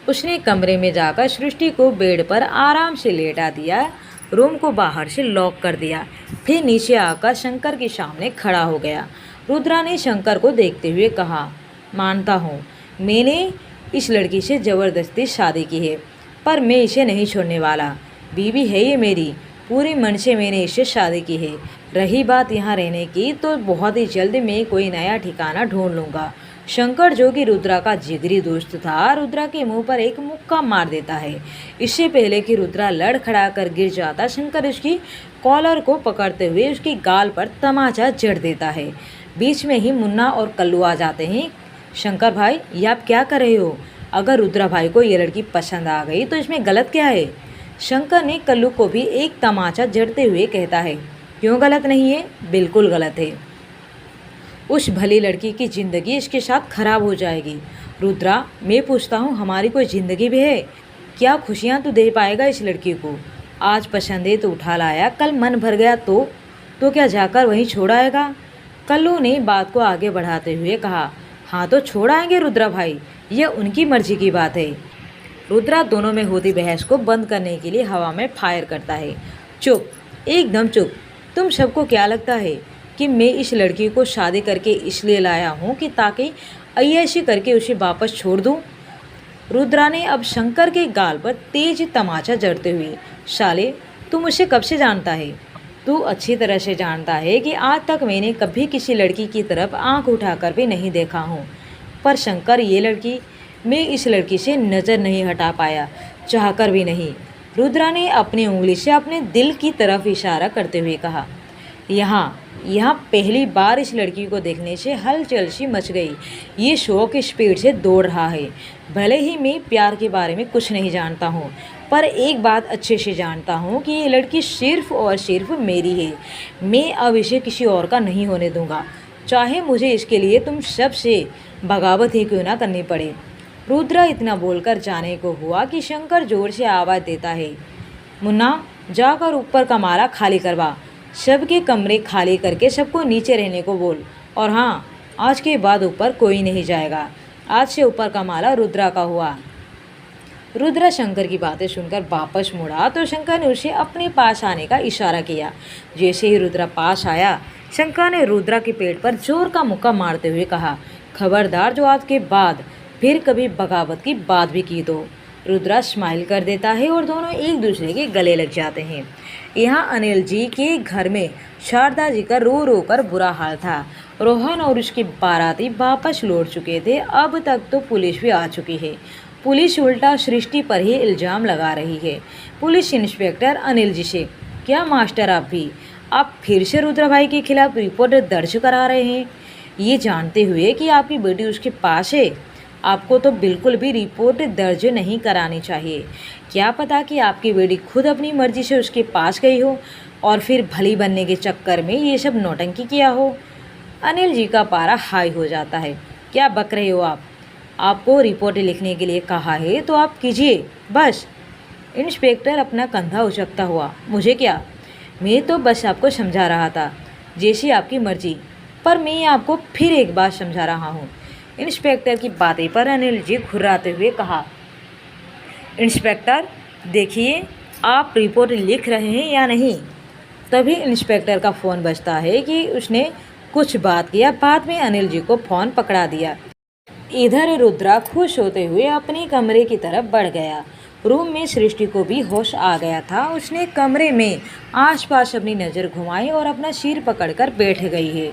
उसने कमरे में जाकर सृष्टि को बेड पर आराम से लेटा दिया, रूम को बाहर से लॉक कर दिया, फिर नीचे आकर शंकर के सामने खड़ा हो गया। रुद्रा ने शंकर को देखते हुए कहा, मानता हूँ मैंने इस लड़की से ज़बरदस्ती शादी की है, पर मैं इसे नहीं छोड़ने वाला। बीवी है ये मेरी, पूरे मन से मैंने इससे शादी की है। रही बात यहाँ रहने की, तो बहुत ही जल्द मैं कोई नया ठिकाना ढूंढ लूँगा। शंकर, जो कि रुद्रा का जिगरी दोस्त था, रुद्रा के मुंह पर एक मुक्का मार देता है। इससे पहले कि रुद्रा लड़खड़ा कर गिर जाता, शंकर उसकी कॉलर को पकड़ते हुए उसकी गाल पर तमाचा जड़ देता है। बीच में ही मुन्ना और कल्लू आ जाते हैं। शंकर भाई, ये आप क्या कर रहे हो? अगर रुद्रा भाई को ये लड़की पसंद आ गई तो इसमें गलत क्या है? शंकर ने कल्लू को भी एक तमाचा जड़ते हुए कहता है, क्यों गलत नहीं है? बिल्कुल गलत है। उस भली लड़की की ज़िंदगी इसके साथ खराब हो जाएगी। रुद्रा, मैं पूछता हूँ, हमारी कोई ज़िंदगी भी है? क्या खुशियाँ तू दे पाएगा इस लड़की को? आज पसंद है तो उठा लाया, कल मन भर गया तो क्या जाकर वहीं छोड़ आएगा? कल्लू ने बात को आगे बढ़ाते हुए कहा, हाँ तो छोड़ आएंगे रुद्रा भाई, ये उनकी मर्जी की बात है। रुद्रा दोनों में होती बहस को बंद करने के लिए हवा में फायर करता है। चुप, एकदम चुप। तुम सबको क्या लगता है कि मैं इस लड़की को शादी करके इसलिए लाया हूँ कि ताकि अय्याशी करके उसे वापस छोड़ दूँ? रुद्रा ने अब शंकर के गाल पर तेज तमाचा जड़ते हुए, साले तू मुझे कब से जानता है? तू अच्छी तरह से जानता है कि आज तक मैंने कभी किसी लड़की की तरफ आंख उठाकर भी नहीं देखा हूँ। पर शंकर, ये लड़की, मैं इस लड़की से नज़र नहीं हटा पाया, चाहकर भी नहीं। रुद्रा ने अपनी उंगली से अपने दिल की तरफ इशारा करते हुए कहा, यहाँ पहली बार इस लड़की को देखने से हलचल सी मच गई। ये शौक स्पीड से दौड़ रहा है। भले ही मैं प्यार के बारे में कुछ नहीं जानता हूँ, पर एक बात अच्छे से जानता हूँ कि ये लड़की सिर्फ़ और सिर्फ मेरी है। मैं अब इसे किसी और का नहीं होने दूँगा, चाहे मुझे इसके लिए तुम सब से बगावत ही क्यों ना करनी पड़े। रुद्रा इतना बोलकर जाने को हुआ कि शंकर जोर से आवाज़ देता है, मुन्ना, जाकर ऊपर का माला खाली करवा। सबके कमरे खाली करके सबको नीचे रहने को बोल। और हाँ, आज के बाद ऊपर कोई नहीं जाएगा। आज से ऊपर का माला रुद्रा का हुआ। रुद्रा शंकर की बातें सुनकर वापस मुड़ा तो शंकर ने उसे अपने पास आने का इशारा किया। जैसे ही रुद्रा पास आया, शंकर ने रुद्रा के पेट पर जोर का मुक्का मारते हुए कहा, खबरदार जो आज के बाद फिर कभी बगावत की बात भी की तो। रुद्रा स्माइल कर देता है और दोनों एक दूसरे के गले लग जाते हैं। यहाँ अनिल जी के घर में शारदा जी का रो रो कर बुरा हाल था। रोहन और उसके बाराती वापस लौट चुके थे। अब तक तो पुलिस भी आ चुकी है। पुलिस उल्टा सृष्टि पर ही इल्ज़ाम लगा रही है। पुलिस इंस्पेक्टर अनिल जी से, क्या मास्टर आप फिर से रुद्रा भाई के खिलाफ रिपोर्ट दर्ज करा रहे हैं, ये जानते हुए कि आपकी बेटी उसके पास है? आपको तो बिल्कुल भी रिपोर्ट दर्ज नहीं करानी चाहिए। क्या पता कि आपकी बेटी खुद अपनी मर्जी से उसके पास गई हो और फिर भली बनने के चक्कर में ये सब नौटंकी किया हो। अनिल जी का पारा हाई हो जाता है। क्या बक रहे हो आप? आपको रिपोर्ट लिखने के लिए कहा है तो आप कीजिए बस। इंस्पेक्टर अपना कंधा उचकता हुआ, मुझे क्या, मैं तो बस आपको समझा रहा था, जैसी आपकी मर्जी। पर मैं आपको फिर एक बार समझा रहा हूँ। इंस्पेक्टर की बातें पर अनिल जी घुर्राते हुए कहा, इंस्पेक्टर देखिए, आप रिपोर्ट लिख रहे हैं या नहीं? तभी इंस्पेक्टर का फ़ोन बजता है कि उसने कुछ बात किया। बाद में अनिल जी को फ़ोन पकड़ा दिया। इधर रुद्रा खुश होते हुए अपने कमरे की तरफ बढ़ गया। रूम में सृष्टि को भी होश आ गया था। उसने कमरे में आसपास अपनी नज़र घुमाई और अपना सिर पकड़कर बैठ गई है।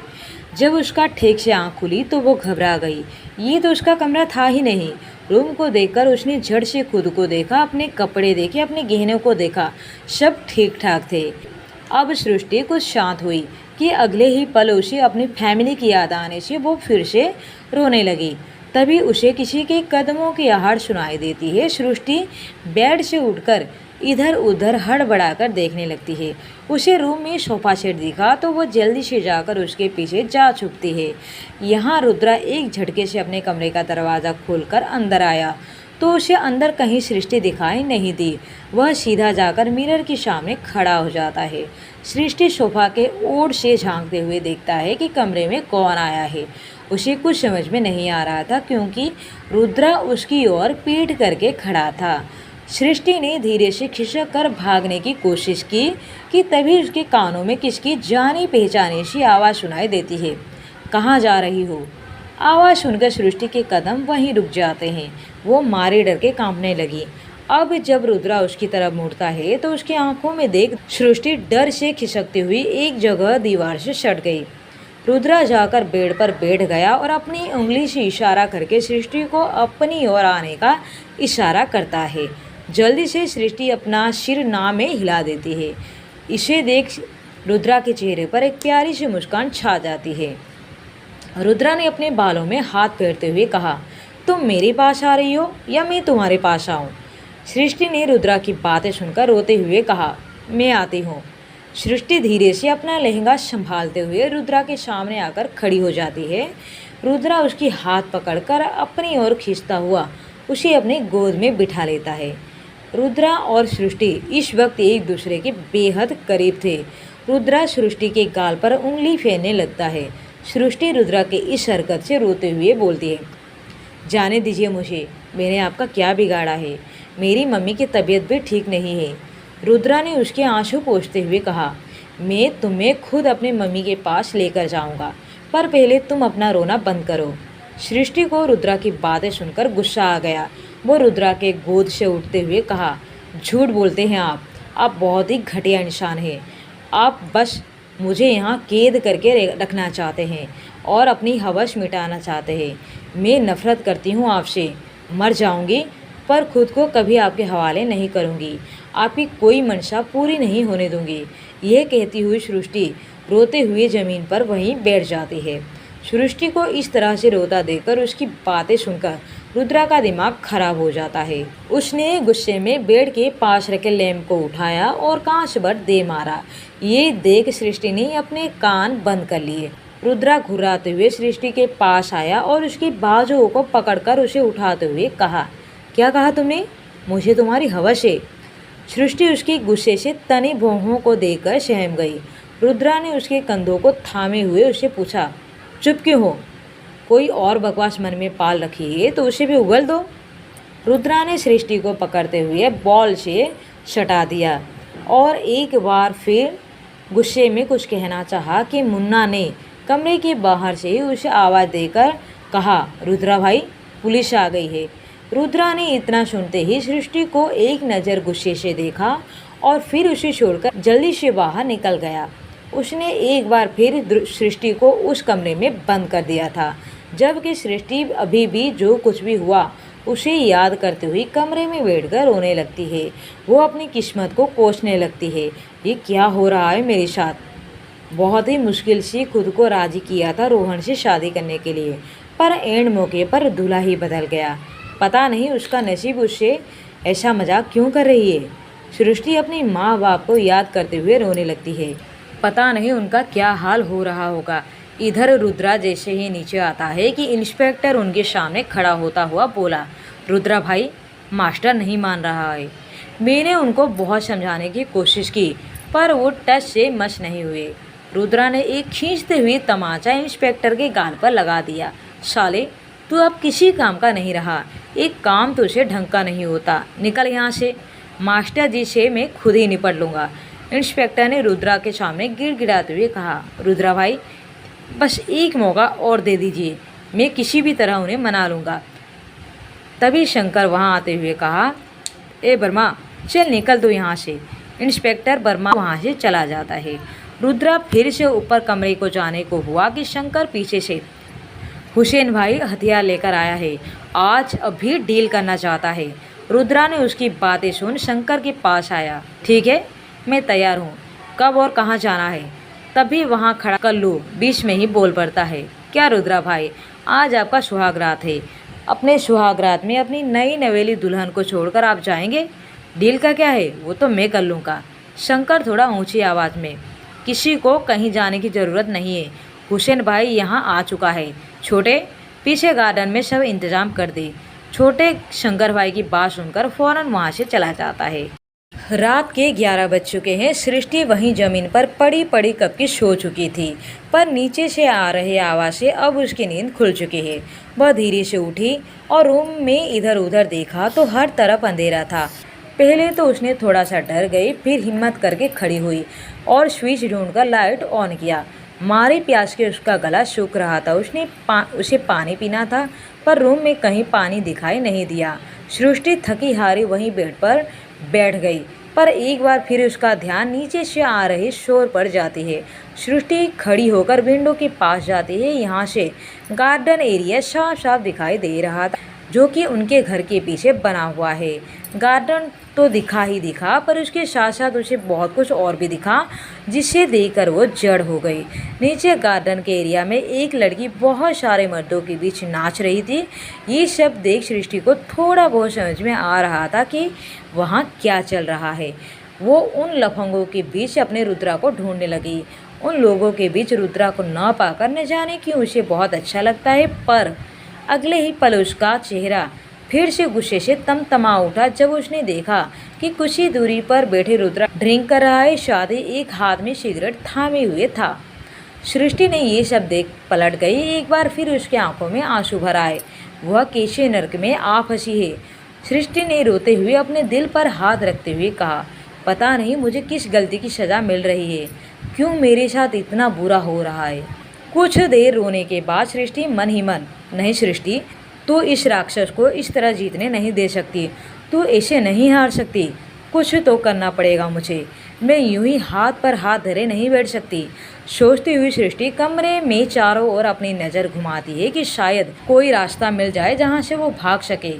जब उसका ठीक से आँख खुली तो वो घबरा गई। ये तो उसका कमरा था ही नहीं। रूम को देखकर उसने झट से खुद को देखा, अपने कपड़े देखे, अपने गहनों को देखा, सब ठीक ठाक थे। अब सृष्टि कुछ शांत हुई कि अगले ही पल उसे अपनी फैमिली की याद आने से वो फिर से रोने लगी। तभी उसे किसी के कदमों की आहट सुनाई देती है। सृष्टि बेड से उठकर इधर उधर हड़बड़ाकर देखने लगती है। उसे रूम में सोफा सेट दिखा तो वो जल्दी से जाकर उसके पीछे जा छुपती है। यहाँ रुद्रा एक झटके से अपने कमरे का दरवाज़ा खोलकर अंदर आया तो उसे अंदर कहीं सृष्टि दिखाई नहीं दी। वह सीधा जाकर मिरर के सामने खड़ा हो जाता है। सृष्टि सोफा के ओर से झांकते हुए देखता है कि कमरे में कौन आया है। उसे कुछ समझ में नहीं आ रहा था क्योंकि रुद्रा उसकी ओर पीठ करके खड़ा था। सृष्टि ने धीरे से खिसक कर भागने की कोशिश की कि तभी उसके कानों में किसकी जानी पहचानी सी आवाज़ सुनाई देती है। कहाँ जा रही हो? आवाज़ सुनकर सृष्टि के कदम वहीं रुक जाते हैं। वो मारे डर के कांपने लगी। अब जब रुद्रा उसकी तरफ मुड़ता है तो उसकी आंखों में देख सृष्टि डर से खिसकती हुई एक जगह दीवार से सट गई। रुद्रा जाकर बेड पर बैठ गया और अपनी उंगली से इशारा करके सृष्टि को अपनी ओर आने का इशारा करता है। जल्दी से सृष्टि अपना सिर ना में हिला देती है। इसे देख रुद्रा के चेहरे पर एक प्यारी सी मुस्कान छा जाती है। रुद्रा ने अपने बालों में हाथ फेरते हुए कहा, तुम मेरे पास आ रही हो या मैं तुम्हारे पास आऊँ? सृष्टि ने रुद्रा की बातें सुनकर रोते हुए कहा, मैं आती हूँ। सृष्टि धीरे से अपना लहंगा संभालते हुए रुद्रा के सामने आकर खड़ी हो जाती है। रुद्रा उसकी हाथ पकड़कर अपनी ओर खींचता हुआ उसे अपनी गोद में बिठा लेता है। रुद्रा और सृष्टि इस वक्त एक दूसरे के बेहद करीब थे। रुद्रा सृष्टि के गाल पर उंगली फेरने लगता है। सृष्टि रुद्रा के इस हरकत से रोते हुए बोलती है, जाने दीजिए मुझे, मैंने आपका क्या बिगाड़ा है? मेरी मम्मी की तबीयत भी ठीक नहीं है। रुद्रा ने उसके आंसू पोंछते हुए कहा, मैं तुम्हें खुद अपनी मम्मी के पास लेकर जाऊंगा, पर पहले तुम अपना रोना बंद करो। सृष्टि को रुद्रा की बातें सुनकर गुस्सा आ गया। वो रुद्रा के गोद से उठते हुए कहा, झूठ बोलते हैं आप बहुत ही घटिया इंसान हैं। आप बस मुझे यहाँ कैद करके रखना चाहते हैं और अपनी हवस मिटाना चाहते हैं। मैं नफ़रत करती हूँ आपसे, मर जाऊँगी पर खुद को कभी आपके हवाले नहीं करूँगी। आपकी कोई मंशा पूरी नहीं होने दूँगी। यह कहती हुई सृष्टि रोते हुए ज़मीन पर वहीं बैठ जाती है। सृष्टि को इस तरह से रोता देखकर उसकी बातें सुनकर रुद्रा का दिमाग खराब हो जाता है। उसने गुस्से में बेड के पास रखे लैंप को उठाया और कांच पर दे मारा। ये देख सृष्टि ने अपने कान बंद कर लिए। रुद्रा घुराते हुए सृष्टि के पास आया और उसकी बाजुओं को पकड़कर उसे उठाते हुए कहा, क्या कहा तुमने? मुझे तुम्हारी हवस है। सृष्टि उसके गुस्से से तनी भौहों को देखकर सहम गई। रुद्रा ने उसके कंधों को थामे हुए उससे पूछा, चुप क्यों हो? कोई और बकवास मन में पाल रखी है तो उसे भी उगल दो। रुद्रा ने सृष्टि को पकड़ते हुए बॉल से सटा दिया और एक बार फिर गुस्से में कुछ कहना चाहा कि मुन्ना ने कमरे के बाहर से उसे आवाज़ देकर कहा, रुद्रा भाई, पुलिस आ गई है। रुद्रा ने इतना सुनते ही सृष्टि को एक नज़र गुस्से से देखा और फिर उसे छोड़कर जल्दी से बाहर निकल गया। उसने एक बार फिर सृष्टि को उस कमरे में बंद कर दिया था, जबकि सृष्टि अभी भी जो कुछ भी हुआ उसे याद करते हुए कमरे में बैठकर रोने लगती है। वो अपनी किस्मत को कोसने लगती है, ये क्या हो रहा है मेरे साथ? बहुत ही मुश्किल से खुद को राजी किया था रोहन से शादी करने के लिए, पर एंड मौके पर दूल्हा ही बदल गया। पता नहीं उसका नसीब उससे ऐसा मजाक क्यों कर रही है। सृष्टि अपनी माँ बाप को याद करते हुए रोने लगती है। पता नहीं उनका क्या हाल हो रहा होगा। इधर रुद्रा जैसे ही नीचे आता है कि इंस्पेक्टर उनके सामने खड़ा होता हुआ बोला, रुद्रा भाई, मास्टर नहीं मान रहा है। मैंने उनको बहुत समझाने की कोशिश की पर वो टच से मस नहीं हुए। रुद्रा ने एक खींचते हुए तमाचा इंस्पेक्टर के गाल पर लगा दिया। साले, तू अब किसी काम का नहीं रहा। एक काम तुझे ढंग का नहीं होता, निकल यहाँ से। मास्टर जी से मैं खुद ही निपट लूँगा। इंस्पेक्टर ने रुद्रा के सामने गिड़गिड़ाते हुए कहा, रुद्रा भाई, बस एक मौका और दे दीजिए, मैं किसी भी तरह उन्हें मना लूँगा। तभी शंकर वहाँ आते हुए कहा, ए वर्मा, चल निकल दो यहाँ से। इंस्पेक्टर वर्मा वहाँ से चला जाता है। रुद्रा फिर से ऊपर कमरे को जाने को हुआ कि शंकर पीछे से, हुसैन भाई हथियार लेकर आया है, आज अभी डील करना चाहता है। रुद्रा ने उसकी बातें सुन शंकर के पास आया। ठीक है, मैं तैयार हूँ, कब और कहाँ जाना है? तभी वहाँ खड़ा कल्लू बीच में ही बोल पड़ता है, क्या रुद्रा भाई, आज आपका सुहागरात है। अपने सुहागरात में अपनी नई नवेली दुल्हन को छोड़कर आप जाएंगे? डील का क्या है वो तो मैं कर लूँगा। शंकर थोड़ा ऊंची आवाज़ में, किसी को कहीं जाने की ज़रूरत नहीं है, हुसैन भाई यहाँ आ चुका है। छोटे, पीछे गार्डन में सब इंतज़ाम कर दे। छोटे शंकर भाई की बात सुनकर फ़ौरन वहाँ से चला जाता है। रात के 11 बज चुके हैं। सृष्टि वहीं जमीन पर पड़ी पड़ी कब की सो चुकी थी, पर नीचे से आ रही आवाज़ से अब उसकी नींद खुल चुकी है। वह धीरे से उठी और रूम में इधर उधर देखा तो हर तरफ अंधेरा था। पहले तो उसने थोड़ा सा डर गई, फिर हिम्मत करके खड़ी हुई और स्विच ढूंढकर लाइट ऑन किया। मारे प्यास के उसका गला सूख रहा था। उसे पानी पीना था, पर रूम में कहीं पानी दिखाई नहीं दिया। सृष्टि थकी हारी वहीं बेड पर बैठ गई, पर एक बार फिर उसका ध्यान नीचे से आ रहे शोर पर जाती है। सृष्टि खड़ी होकर विंडो के पास जाती है। यहाँ से गार्डन एरिया साफ साफ दिखाई दे रहा था, जो कि उनके घर के पीछे बना हुआ है। गार्डन तो दिखा ही दिखा, पर उसके साथ साथ उसे बहुत कुछ और भी दिखा, जिसे देखकर वो जड़ हो गई। नीचे गार्डन के एरिया में एक लड़की बहुत सारे मर्दों के बीच नाच रही थी। ये सब देख सृष्टि को थोड़ा बहुत समझ में आ रहा था कि वहाँ क्या चल रहा है। वो उन लफंगों के बीच अपने रुद्रा को ढूंढने लगी। उन लोगों के बीच रुद्रा को न पाकर न जाने क्यों उसे बहुत अच्छा लगता है, पर अगले ही पल उसका चेहरा फिर से गुस्से से तमतमा उठा जब उसने देखा कि कुछ ही दूरी पर बैठे रुद्रा ड्रिंक कर रहा है, शायद एक हाथ में सिगरेट थामे हुए था। सृष्टि ने ये सब देख पलट गई। एक बार फिर उसकी आंखों में आंसू भर आए। वह कैसे नर्क में आ फंसी है। सृष्टि ने रोते हुए अपने दिल पर हाथ रखते हुए कहा, पता नहीं मुझे किस गलती की सज़ा मिल रही है, क्यों मेरे साथ इतना बुरा हो रहा है। कुछ देर रोने के बाद सृष्टि मन ही मन, नहीं सृष्टि, तू इस राक्षस को इस तरह जीतने नहीं दे सकती, तू ऐसे नहीं हार सकती, कुछ तो करना पड़ेगा मुझे, मैं यूं ही हाथ पर हाथ धरे नहीं बैठ सकती। सोचती हुई सृष्टि कमरे में चारों ओर अपनी नज़र घुमाती है कि शायद कोई रास्ता मिल जाए जहां से वो भाग सके।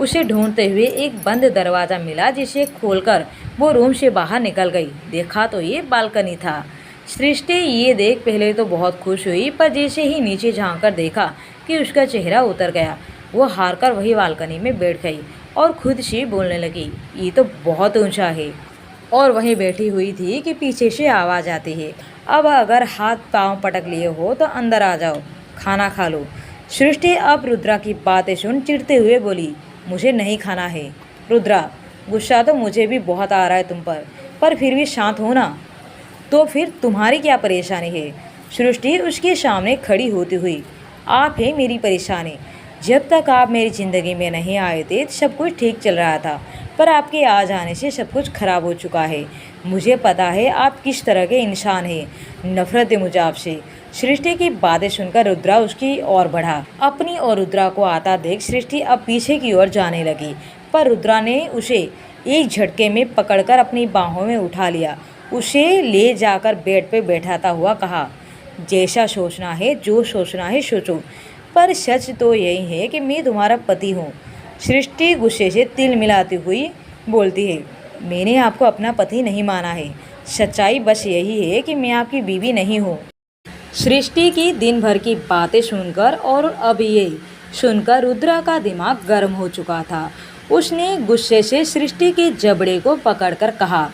उसे ढूंढते हुए एक बंद दरवाज़ा मिला, जिसे खोलकर वो रूम से बाहर निकल गई। देखा तो ये बालकनी था। सृष्टि ये देख पहले तो बहुत खुश हुई, पर जैसे ही नीचे झांक कर देखा कि उसका चेहरा उतर गया, वो हार कर वही बालकनी में बैठ गई और खुद से बोलने लगी, ये तो बहुत ऊंचा है। और वहीं बैठी हुई थी कि पीछे से आवाज़ आती है, अब अगर हाथ पांव पटक लिए हो तो अंदर आ जाओ, खाना खा लो। सृष्टि अब रुद्रा की बातें सुन चिढ़ते हुए बोली, मुझे नहीं खाना है। रुद्रा, गुस्सा तो मुझे भी बहुत आ रहा है तुम पर फिर भी शांत हो ना। तो फिर तुम्हारी क्या परेशानी है? सृष्टि उसके सामने खड़ी होती हुई, आप है मेरी परेशानी। जब तक आप मेरी ज़िंदगी में नहीं आए थे सब कुछ ठीक चल रहा था, पर आपके आ जाने से सब कुछ खराब हो चुका है। मुझे पता है आप किस तरह के इंसान हैं। नफरत है मुझे आपसे। सृष्टि की बातें सुनकर रुद्रा उसकी ओर बढ़ा। अपनी और रुद्रा को आता देख सृष्टि अब पीछे की ओर जाने लगी, पर रुद्रा ने उसे एक झटके में पकड़कर अपनी बाहों में उठा लिया। उसे ले जाकर बेड पे बैठाता हुआ कहा, जैसा सोचना है, जो सोचना है सोचो, पर सच तो यही है कि मैं तुम्हारा पति हूँ। सृष्टि गुस्से से तिल मिलाती हुई बोलती है, मैंने आपको अपना पति नहीं माना है, सच्चाई बस यही है कि मैं आपकी बीवी नहीं हूँ। सृष्टि की दिन भर की बातें सुनकर और अब ये सुनकर रुद्रा का दिमाग गर्म हो चुका था। उसने गुस्से से सृष्टि के जबड़े को पकड़कर कहा,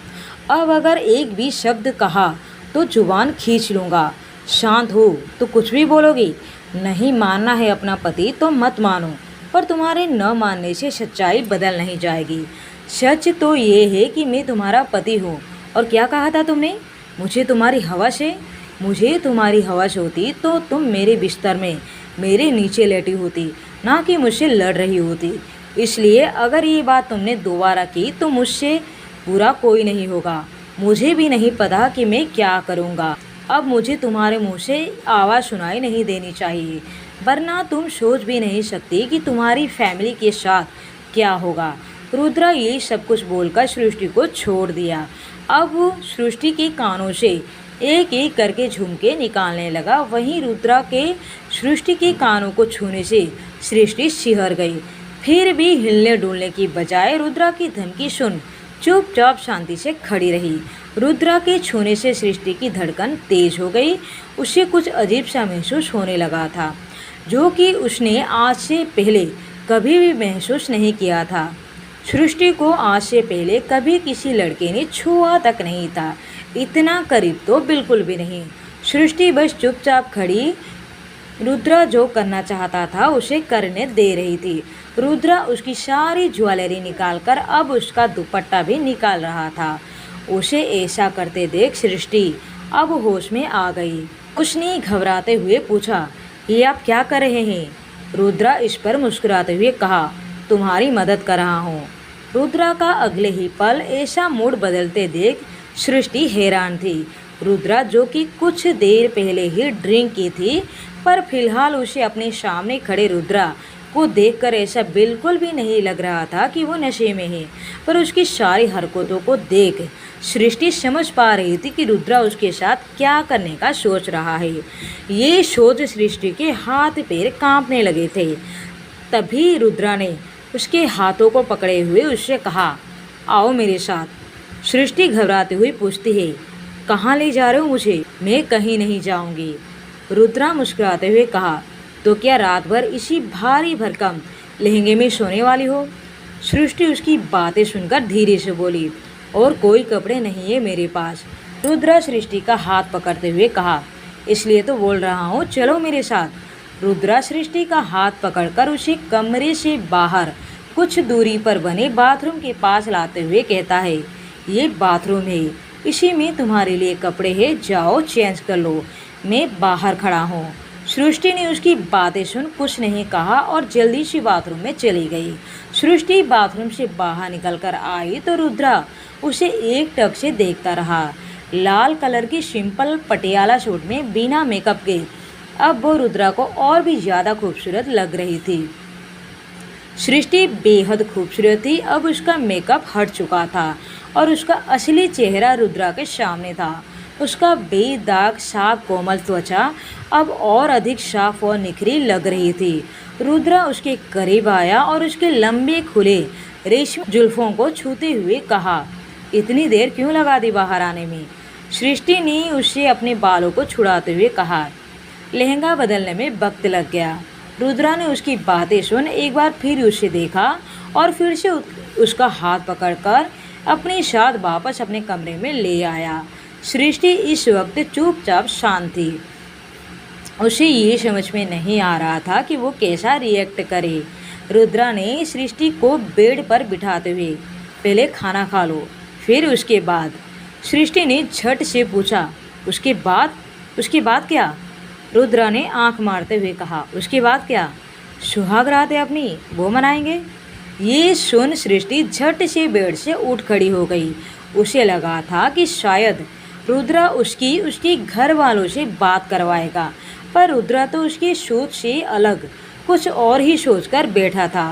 अब अगर एक भी शब्द कहा तो जुबान खींच लूँगा। शांत हो तो कुछ भी बोलोगी? नहीं मानना है अपना पति तो मत मानो, पर तुम्हारे न मानने से सच्चाई बदल नहीं जाएगी। सच तो ये है कि मैं तुम्हारा पति हूँ। और क्या कहा था तुमने? मुझे तुम्हारी हवस है? मुझे तुम्हारी हवस होती तो तुम मेरे बिस्तर में मेरे नीचे लेटी होती, ना कि मुझसे लड़ रही होती। इसलिए अगर ये बात तुमने दोबारा की तो मुझसे बुरा कोई नहीं होगा। मुझे भी नहीं पता कि मैं क्या करूँगा। अब मुझे तुम्हारे मुंह से आवाज़ सुनाई नहीं देनी चाहिए, वरना तुम सोच भी नहीं सकती कि तुम्हारी फैमिली के साथ क्या होगा। रुद्रा ये सब कुछ बोलकर सृष्टि को छोड़ दिया। अब वो सृष्टि के कानों से एक एक करके झुमके निकालने लगा। वहीं रुद्रा के सृष्टि के कानों को छूने से सृष्टि सिहर गई। फिर भी हिलने डुलने की बजाय रुद्रा की धमकी सुन चुपचाप शांति से खड़ी रही। रुद्रा के छूने से सृष्टि की धड़कन तेज हो गई। उसे कुछ अजीब सा महसूस होने लगा था, जो कि उसने आज से पहले कभी भी महसूस नहीं किया था। सृष्टि को आज से पहले कभी किसी लड़के ने छुआ तक नहीं था, इतना करीब तो बिल्कुल भी नहीं। सृष्टि बस चुपचाप खड़ी रुद्रा जो करना चाहता था उसे करने दे रही थी। रुद्रा उसकी सारी ज्वेलरी निकालकर अब उसका दुपट्टा भी निकाल रहा था। उसे ऐसा करते देख सृष्टि अब होश में आ गई। उसने घबराते हुए पूछा, ये आप क्या कर रहे हैं? रुद्रा इस पर मुस्कुराते हुए कहा, तुम्हारी मदद कर रहा हूँ। रुद्रा का अगले ही पल ऐसा मूड बदलते देख सृष्टि हैरान थी। रुद्रा जो कि कुछ देर पहले ही ड्रिंक की थी, पर फिलहाल उसे अपने सामने खड़े रुद्रा को देखकर ऐसा बिल्कुल भी नहीं लग रहा था कि वो नशे में है। पर उसकी सारी हरकतों को देख सृष्टि समझ पा रही थी कि रुद्रा उसके साथ क्या करने का सोच रहा है। ये सोच सृष्टि के हाथ पैर कांपने लगे थे। तभी रुद्रा ने उसके हाथों को पकड़े हुए उससे कहा, आओ मेरे साथ। सृष्टि घबराते हुए पूछती है, कहाँ ले जा रहे हो मुझे? मैं कहीं नहीं जाऊंगी। रुद्रा मुस्कुराते हुए कहा, तो क्या रात भर इसी भारी भरकम लहंगे में सोने वाली हो? सृष्टि उसकी बातें सुनकर धीरे से बोली, और कोई कपड़े नहीं है मेरे पास। रुद्रा सृष्टि का हाथ पकड़ते हुए कहा, इसलिए तो बोल रहा हूँ, चलो मेरे साथ। रुद्रा सृष्टि का हाथ पकड़कर उसे कमरे से बाहर कुछ दूरी पर बने बाथरूम के पास लाते हुए कहता है, ये बाथरूम है, इसी में तुम्हारे लिए कपड़े हैं, जाओ चेंज कर लो, मैं बाहर खड़ा हूँ। सृष्टि ने उसकी बातें सुन कुछ नहीं कहा और जल्दी से बाथरूम में चली गई। सृष्टि बाथरूम से बाहर निकलकर आई तो रुद्रा उसे एक टक से देखता रहा। लाल कलर की सिंपल पटियाला सूट में बिना मेकअप के अब वो रुद्रा को और भी ज़्यादा खूबसूरत लग रही थी। सृष्टि बेहद खूबसूरत थी। अब उसका मेकअप हट चुका था और उसका असली चेहरा रुद्रा के सामने था। उसका बेदाग साफ कोमल त्वचा अब और अधिक साफ और निखरी लग रही थी। रुद्रा उसके करीब आया और उसके लंबे खुले रेशमी जुल्फों को छूते हुए कहा, इतनी देर क्यों लगा दी बाहर आने में? सृष्टि ने उसे अपने बालों को छुड़ाते हुए कहा, लहंगा बदलने में वक्त लग गया। रुद्रा ने उसकी बातें सुन एक बार फिर उसे देखा और फिर से उसका हाथ पकड़कर अपने साथ वापस अपने कमरे में ले आया। सृष्टि इस वक्त चुपचाप शांत थी। उसे ये समझ में नहीं आ रहा था कि वो कैसा रिएक्ट करे। रुद्रा ने सृष्टि को बेड पर बिठाते हुए, पहले खाना खा लो, फिर उसके बाद। सृष्टि ने झट से पूछा, उसके बाद क्या? रुद्रा ने आंख मारते हुए कहा, उसके बाद क्या? सुहाग रात है अपनी, वो मनाएंगे। ये सुन सृष्टि झट से बेड से उठ खड़ी हो गई। उसे लगा था कि शायद रुद्रा उसके घर वालों से बात करवाएगा, पर रुद्रा तो उसकी सोच से अलग कुछ और ही सोचकर बैठा था।